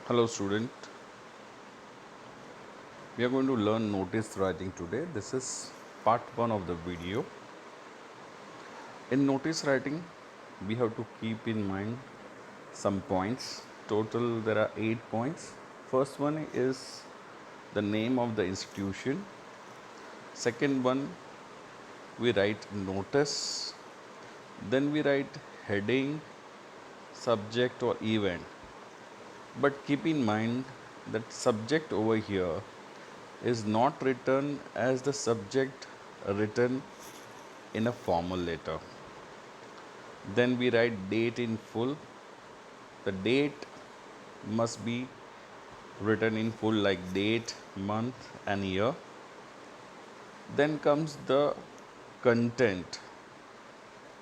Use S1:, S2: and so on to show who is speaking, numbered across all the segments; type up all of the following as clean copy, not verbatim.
S1: Hello student, we are going to learn notice writing today. This is part 1 of the video. In notice writing, we have to keep in mind some points. Total there are 8 points. First one is the name of the institution. Second one, we write notice. Then we write heading, subject or event. But keep in mind that subject over here is not written as the subject written in a formal letter. Then we write date in full. The date must be written in full like date, month and year. Then comes the content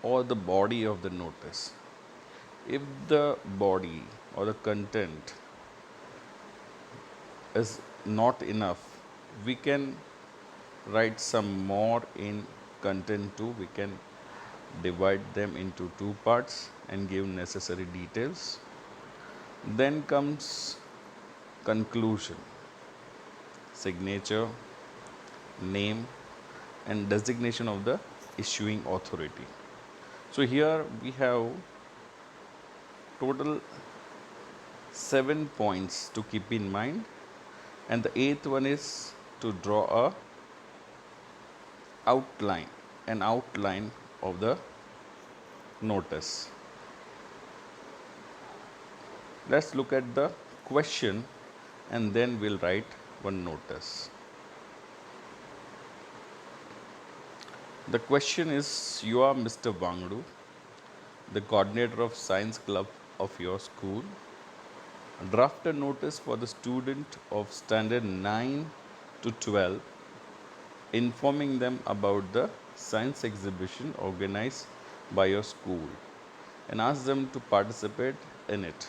S1: or the body of the notice. If the body or the content is not enough, we can write some more in content too. We can divide them into two parts and give necessary details. Then comes conclusion, signature, name and designation of the issuing authority. So here we have total 7 points to keep in mind, and the eighth one is to draw an outline of the notice. Let's look at the question and then we'll write one notice. The question is, you are Mr. Wangdu, the coordinator of science club of your school. Draft a notice for the student of standard 9 to 12, informing them about the science exhibition organized by your school and ask them to participate in it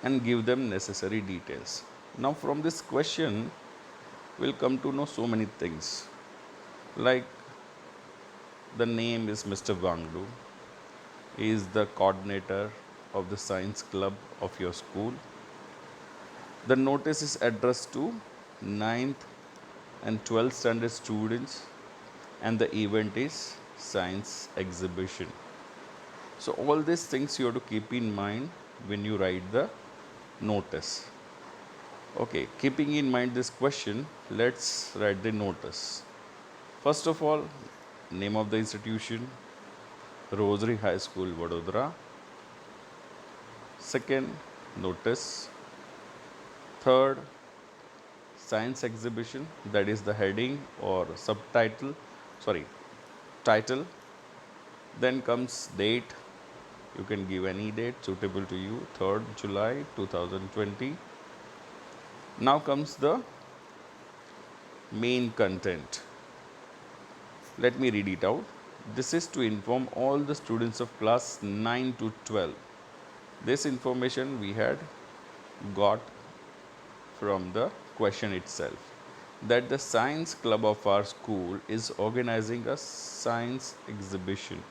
S1: and give them necessary details. Now from this question we'll come to know so many things, like the name is Mr. Wangdu. He is the coordinator of the science club of your school. The notice is addressed to 9th and 12th standard students and the event is science exhibition. So all these things you have to keep in mind when you write the notice. Okay, keeping in mind this question, let's write the notice. First of all, name of the institution, Rosary High School, Vadodara. Second, notice. Third, science exhibition, that is the heading or subtitle, title. Then comes date, you can give any date suitable to you, 3rd July 2020. Now comes the main content. Let me read it out. This is to inform all the students of class 9 to 12. This information we had got from the question itself, that the science club of our school is organizing a science exhibition.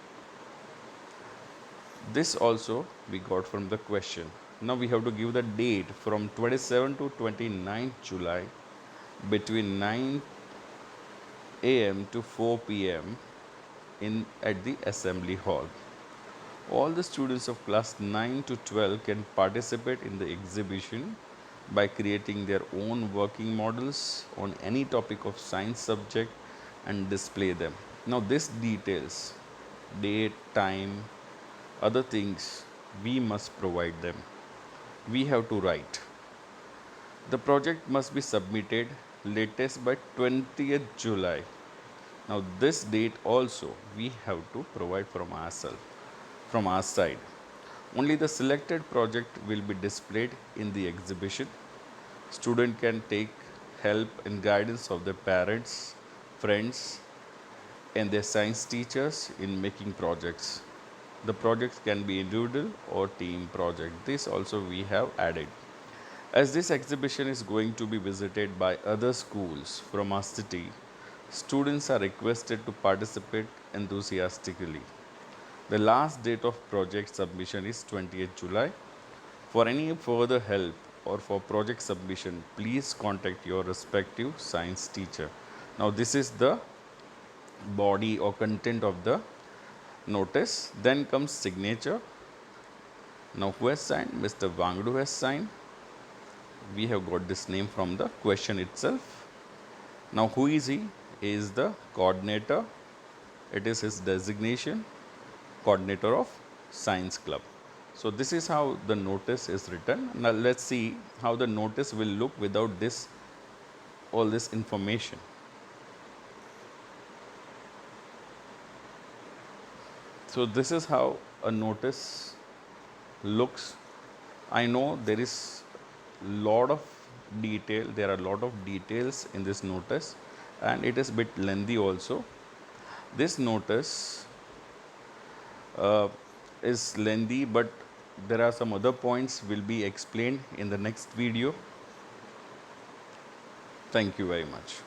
S1: This also we got from the question. Now we have to give the date from 27 to 29 July between 9 a.m. to 4 p.m. at the assembly hall. All the students of class 9 to 12 can participate in the exhibition by creating their own working models on any topic of science subject and display them. Now this details, date, time, other things we must provide them. We have to write. The project must be submitted latest by 20th July. Now this date also we have to provide from ourselves, from our side. Only the selected project will be displayed in the exhibition. Student can take help and guidance of their parents, friends and their science teachers in making projects. The projects can be individual or team project. This also we have added. As this exhibition is going to be visited by other schools from our city, students are requested to participate enthusiastically. The last date of project submission is 20th July. For any further help or for project submission, please contact your respective science teacher. Now this is the body or content of the notice. Then comes signature. Now who has signed? Mr. Wangdu has signed. We have got this name from the question itself. Now who is he? He is the coordinator. It is his designation, coordinator of science club. So this is how the notice is written. Now let's see how the notice will look without this, all this information. So this is how a notice looks. I know there is lot of detail, there are a lot of details in this notice, and it is bit lengthy also. This notice is lengthy, but there are some other points will be explained in the next video. Thank you very much.